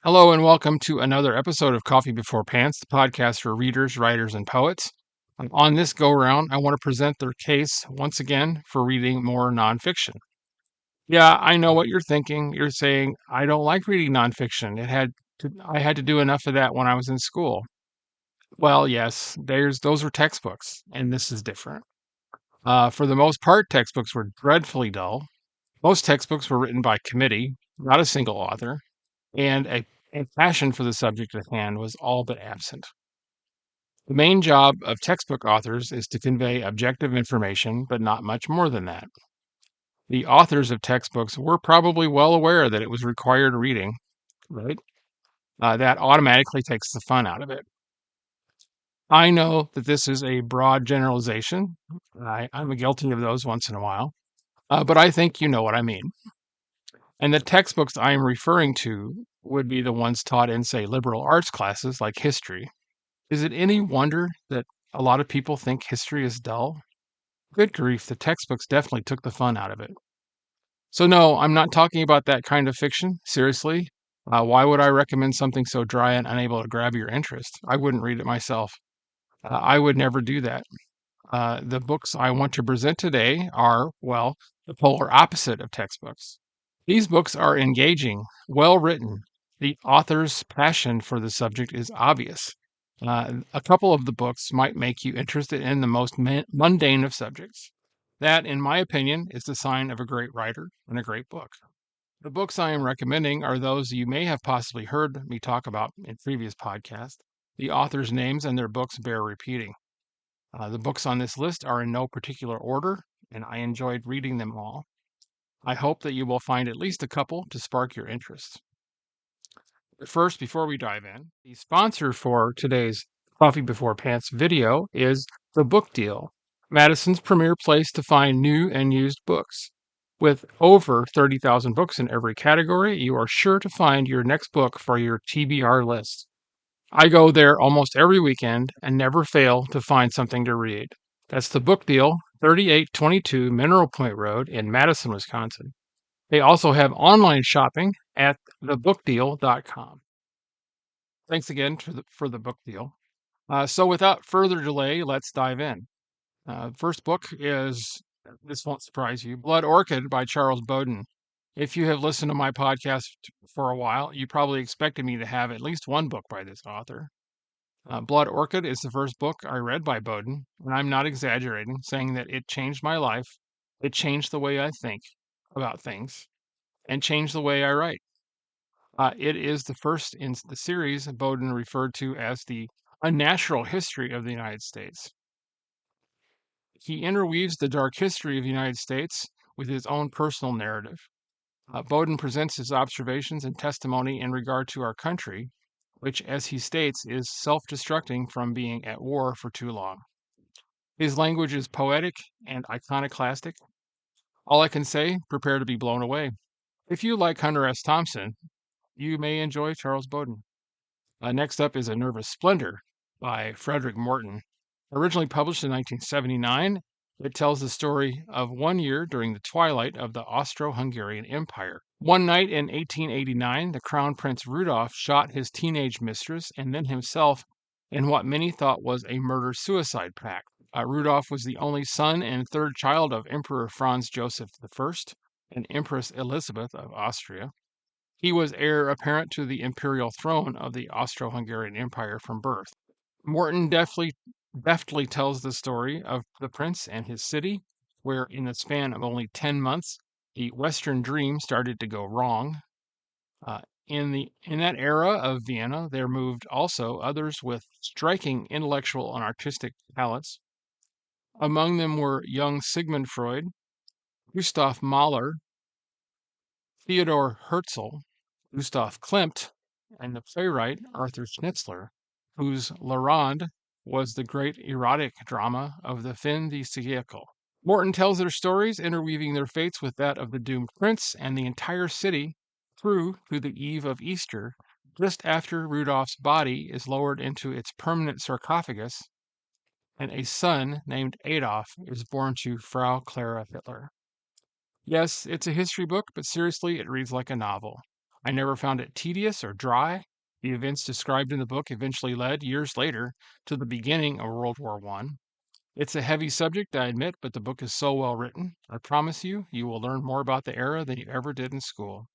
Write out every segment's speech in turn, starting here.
Hello and welcome to another episode of Coffee Before Pants, the podcast for readers, writers, and poets. On this go round, I want to present their case once again for reading more nonfiction. Yeah, I know what you're thinking. You're saying, I don't like reading nonfiction. I had to do enough of that when I was in school. Well, yes, those were textbooks, and this is different. For the most part, textbooks were dreadfully dull. Most textbooks were written by committee, not a single author, and a passion for the subject at hand was all but absent. The main job of textbook authors is to convey objective information, but not much more than that. The authors of textbooks were probably well aware that it was required reading, right? That automatically takes the fun out of it. I know that this is a broad generalization. I'm guilty of those once in a while, but I think you know what I mean. And the textbooks I am referring to would be the ones taught in, say, liberal arts classes like history. Is it any wonder that a lot of people think history is dull? Good grief, the textbooks definitely took the fun out of it. So, no, I'm not talking about that kind of fiction. Seriously. Why would I recommend something so dry and unable to grab your interest? I wouldn't read it myself. I would never do that. The books I want to present today are, well, the polar opposite of textbooks. These books are engaging, well written. The author's passion for the subject is obvious. A couple of the books might make you interested in the most mundane of subjects. That, in my opinion, is the sign of a great writer and a great book. The books I am recommending are those you may have possibly heard me talk about in previous podcasts. The authors' names and their books bear repeating. The books on this list are in no particular order, and I enjoyed reading them all. I hope that you will find at least a couple to spark your interest. But first, before we dive in, the sponsor for today's Coffee Before Pants video is The Book Deal, Madison's premier place to find new and used books. With over 30,000 books in every category, you are sure to find your next book for your TBR list. I go there almost every weekend and never fail to find something to read. That's The Book Deal, 3822 Mineral Point Road in Madison, Wisconsin. They also have online shopping at thebookdeal.com. Thanks again for the book deal. So without further delay, let's dive in. First book is, this won't surprise you, Blood Orchid by Charles Bowden. If you have listened to my podcast for a while, you probably expected me to have at least one book by this author. Blood Orchid is the first book I read by Bowden, and I'm not exaggerating, saying that it changed my life. It changed the way I think about things and changed the way I write. It is the first in the series Bowden referred to as the unnatural history of the United States. He interweaves the dark history of the United States with his own personal narrative. Bowden presents his observations and testimony in regard to our country, which, as he states, is self-destructing from being at war for too long. His language is poetic and iconoclastic. All I can say, prepare to be blown away. If you like Hunter S. Thompson, you may enjoy Charles Bowden. Next up is A Nervous Splendor by Frederick Morton. Originally published in 1979, it tells the story of 1 year during the twilight of the Austro-Hungarian Empire. One night in 1889, the Crown Prince Rudolf shot his teenage mistress and then himself in what many thought was a murder-suicide pact. Rudolf was the only son and third child of Emperor Franz Joseph I and Empress Elizabeth of Austria. He was heir apparent to the imperial throne of the Austro-Hungarian Empire from birth. Morton deftly tells the story of the prince and his city, where in the span of only 10 months, the Western dream started to go wrong. In that era of Vienna, there moved also others with striking intellectual and artistic palates. Among them were young Sigmund Freud, Gustav Mahler, Theodor Herzl, Gustav Klimt, and the playwright Arthur Schnitzler, whose La Ronde was the great erotic drama of the fin de siècle. Morton tells their stories, interweaving their fates with that of the doomed prince and the entire city through to the eve of Easter, just after Rudolph's body is lowered into its permanent sarcophagus, and a son named Adolf is born to Frau Clara Hitler. Yes, it's a history book, but seriously, it reads like a novel. I never found it tedious or dry. The events described in the book eventually led, years later, to the beginning of World War I. It's a heavy subject, I admit, but the book is so well written. I promise you, you will learn more about the era than you ever did in school.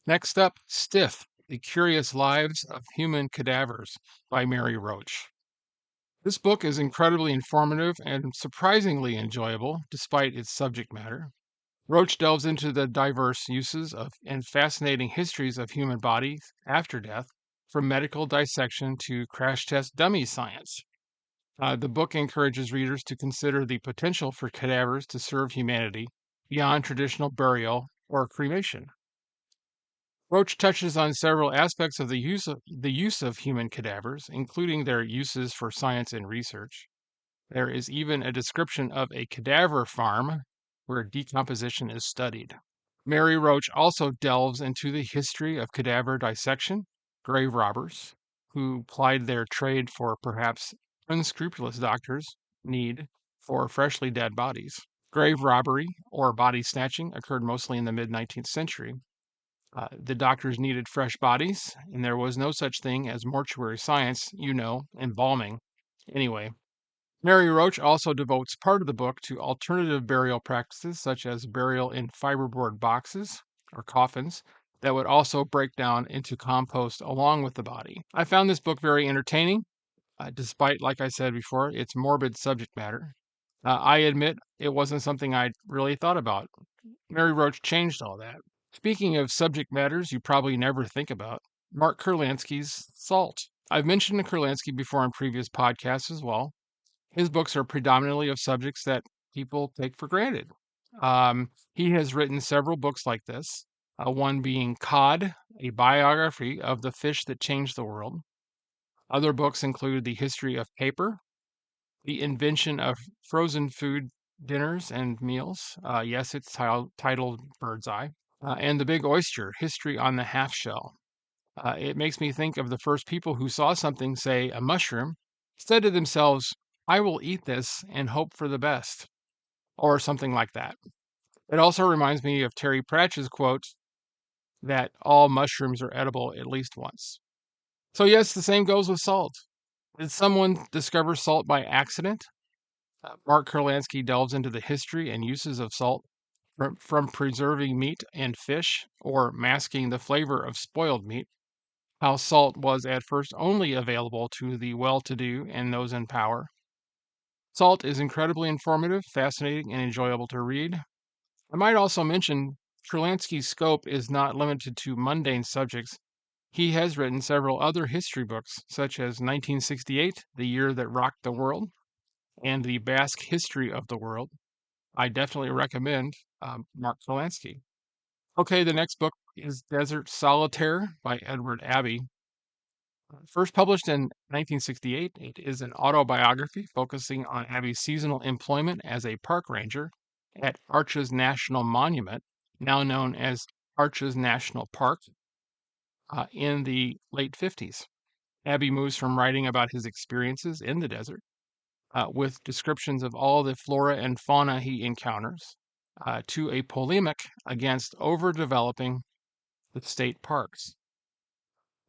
Next up, Stiff, The Curious Lives of Human Cadavers by Mary Roach. This book is incredibly informative and surprisingly enjoyable, despite its subject matter. Roach delves into the diverse uses of and fascinating histories of human bodies after death, from medical dissection to crash test dummy science. The book encourages readers to consider the potential for cadavers to serve humanity beyond traditional burial or cremation. Roach touches on several aspects of the use of human cadavers, including their uses for science and research. There is even a description of a cadaver farm where decomposition is studied. Mary Roach also delves into the history of cadaver dissection, grave robbers, who plied their trade for perhaps unscrupulous doctors' need for freshly dead bodies. Grave robbery or body snatching occurred mostly in the mid 19th century. The doctors needed fresh bodies, and there was no such thing as mortuary science, embalming. Anyway, Mary Roach also devotes part of the book to alternative burial practices, such as burial in fiberboard boxes or coffins that would also break down into compost along with the body. I found this book very entertaining, despite, like I said before, its morbid subject matter. I admit it wasn't something I'd really thought about. Mary Roach changed all that. Speaking of subject matters you probably never think about, Mark Kurlansky's Salt. I've mentioned Kurlansky before in previous podcasts as well. His books are predominantly of subjects that people take for granted. He has written several books like this, one being Cod, a biography of the fish that changed the world. Other books include The History of Paper, The Invention of Frozen Food Dinners and Meals. Yes, it's titled Bird's Eye. And The Big Oyster, History on the Half Shell. It makes me think of the first people who saw something, say a mushroom, said to themselves, I will eat this and hope for the best, or something like that. It also reminds me of Terry Pratchett's quote that all mushrooms are edible at least once. So, yes, the same goes with salt. Did someone discover salt by accident? Mark Kurlansky delves into the history and uses of salt from preserving meat and fish or masking the flavor of spoiled meat, how salt was at first only available to the well to do and those in power. Salt is incredibly informative, fascinating, and enjoyable to read. I might also mention Kurlansky's scope is not limited to mundane subjects. He has written several other history books, such as 1968, The Year That Rocked the World, and The Basque History of the World. I definitely recommend Mark Kurlansky. Okay, the next book is Desert Solitaire by Edward Abbey. First published in 1968, it is an autobiography focusing on Abbey's seasonal employment as a park ranger at Arches National Monument, now known as Arches National Park, in the late 50s. Abbey moves from writing about his experiences in the desert, with descriptions of all the flora and fauna he encounters, to a polemic against overdeveloping the state parks.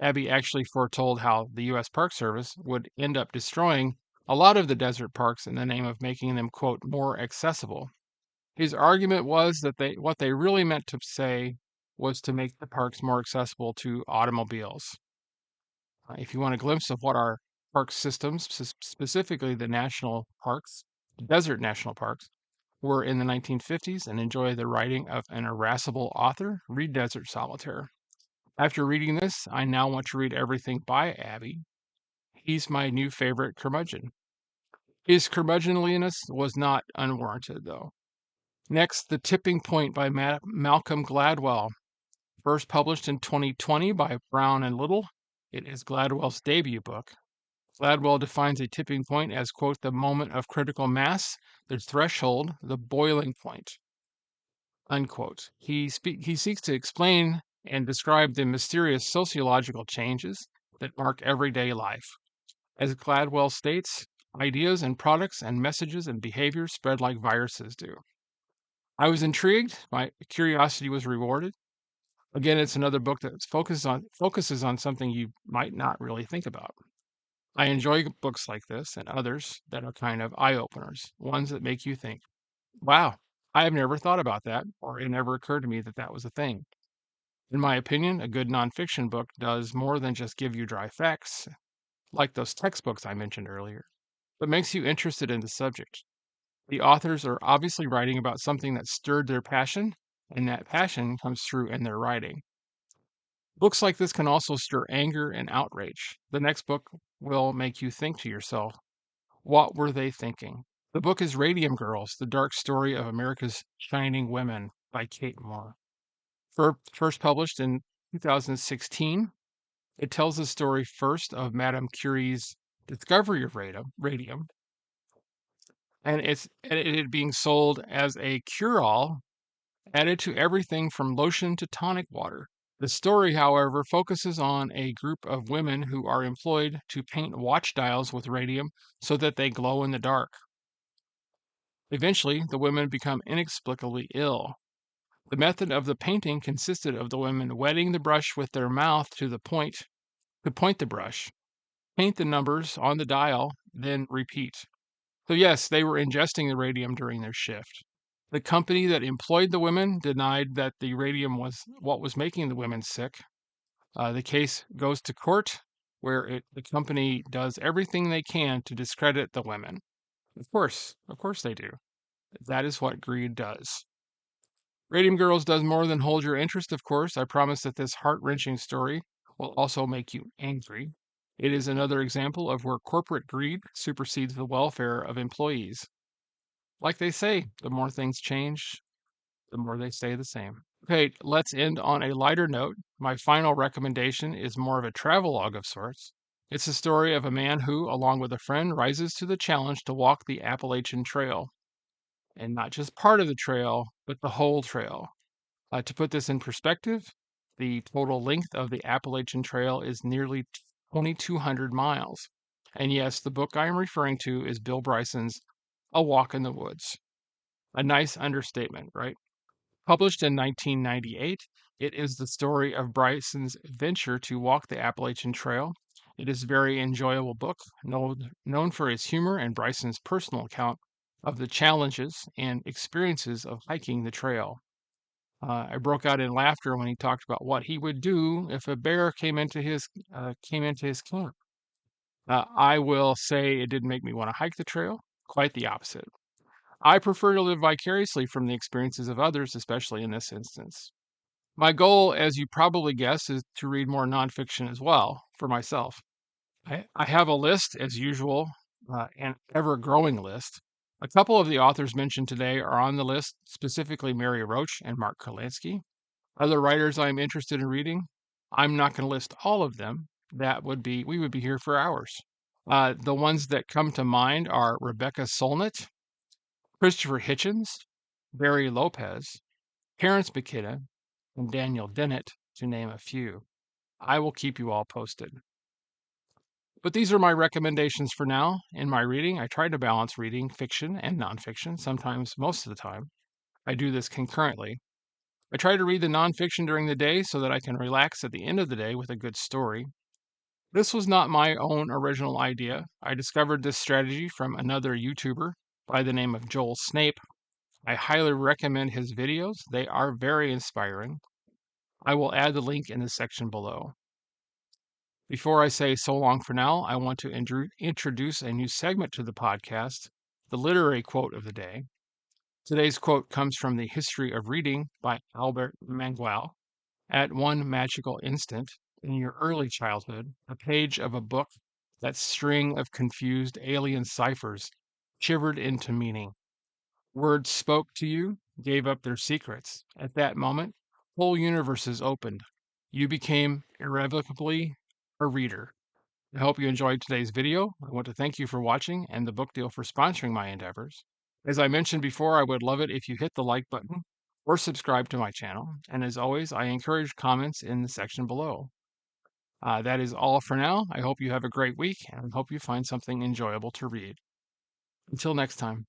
Abbey actually foretold how the U.S. Park Service would end up destroying a lot of the desert parks in the name of making them, quote, more accessible. His argument was that what they really meant to say was to make the parks more accessible to automobiles. If you want a glimpse of what our park systems, specifically the national parks, desert national parks, were in the 1950s and enjoy the writing of an irascible author, read Desert Solitaire. After reading this, I now want to read everything by Abbey. He's my new favorite curmudgeon. His curmudgeonliness was not unwarranted, though. Next, The Tipping Point by Malcolm Gladwell. First published in 2020 by Brown and Little, it is Gladwell's debut book. Gladwell defines a tipping point as, quote, the moment of critical mass, the threshold, the boiling point, unquote. He seeks to explain and describe the mysterious sociological changes that mark everyday life. As Gladwell states, ideas and products and messages and behaviors spread like viruses do. I was intrigued, my curiosity was rewarded. Again, it's another book that focuses on something you might not really think about. I enjoy books like this and others that are kind of eye openers, ones that make you think, wow, I have never thought about that, or it never occurred to me that that was a thing. In my opinion, a good nonfiction book does more than just give you dry facts, like those textbooks I mentioned earlier, but makes you interested in the subject. The authors are obviously writing about something that stirred their passion, and that passion comes through in their writing. Books like this can also stir anger and outrage. The next book will make you think to yourself, what were they thinking? The book is Radium Girls, The Dark Story of America's Shining Women by Kate Moore. First published in 2016, it tells the story first of Madame Curie's discovery of radium, and it being sold as a cure-all added to everything from lotion to tonic water. The story, however, focuses on a group of women who are employed to paint watch dials with radium so that they glow in the dark. Eventually, the women become inexplicably ill. The method of the painting consisted of the women wetting the brush with their mouth to point the brush, paint the numbers on the dial, then repeat. So, yes, they were ingesting the radium during their shift. The company that employed the women denied that the radium was what was making the women sick. The case goes to court, where the company does everything they can to discredit the women. Of course they do. That is what greed does. Radium Girls does more than hold your interest, of course. I promise that this heart wrenching story will also make you angry. It is another example of where corporate greed supersedes the welfare of employees. Like they say, the more things change, the more they stay the same. Okay, let's end on a lighter note. My final recommendation is more of a travelogue of sorts. It's the story of a man who, along with a friend, rises to the challenge to walk the Appalachian Trail. And not just part of the trail, but the whole trail. To put this in perspective, the total length of the Appalachian Trail is nearly 2,200 miles. And yes, the book I am referring to is Bill Bryson's A Walk in the Woods. A nice understatement, right? Published in 1998, it is the story of Bryson's venture to walk the Appalachian Trail. It is a very enjoyable book, known for its humor and Bryson's personal account of the challenges and experiences of hiking the trail. I broke out in laughter when he talked about what he would do if a bear came into his camp. I will say it didn't make me want to hike the trail. Quite the opposite. I prefer to live vicariously from the experiences of others, especially in this instance. My goal, as you probably guessed, is to read more nonfiction as well for myself. I have a list, as usual, an ever growing list. A couple of the authors mentioned today are on the list, specifically Mary Roach and Mark Kurlansky. Other writers I'm interested in reading, I'm not going to list all of them. We would be here for hours. The ones that come to mind are Rebecca Solnit, Christopher Hitchens, Barry Lopez, Terrence McKenna, and Daniel Dennett, to name a few. I will keep you all posted. But these are my recommendations for now. In my reading, I try to balance reading fiction and nonfiction, sometimes most of the time. I do this concurrently. I try to read the nonfiction during the day so that I can relax at the end of the day with a good story. This was not my own original idea. I discovered this strategy from another YouTuber by the name of Joel Snape. I highly recommend his videos. They are very inspiring. I will add the link in the section below. Before I say so long for now, I want to introduce a new segment to the podcast, the literary quote of the day. Today's quote comes from The History of Reading by Albert Mangual. At one magical instant in your early childhood, a page of a book, that string of confused alien ciphers, shivered into meaning. Words spoke to you, gave up their secrets. At that moment, whole universes opened. You became irrevocably a reader. I hope you enjoyed today's video. I want to thank you for watching and the Book Deal for sponsoring my endeavors. As I mentioned before, I would love it if you hit the like button or subscribe to my channel. And as always, I encourage comments in the section below. That is all for now. I hope you have a great week and hope you find something enjoyable to read. Until next time.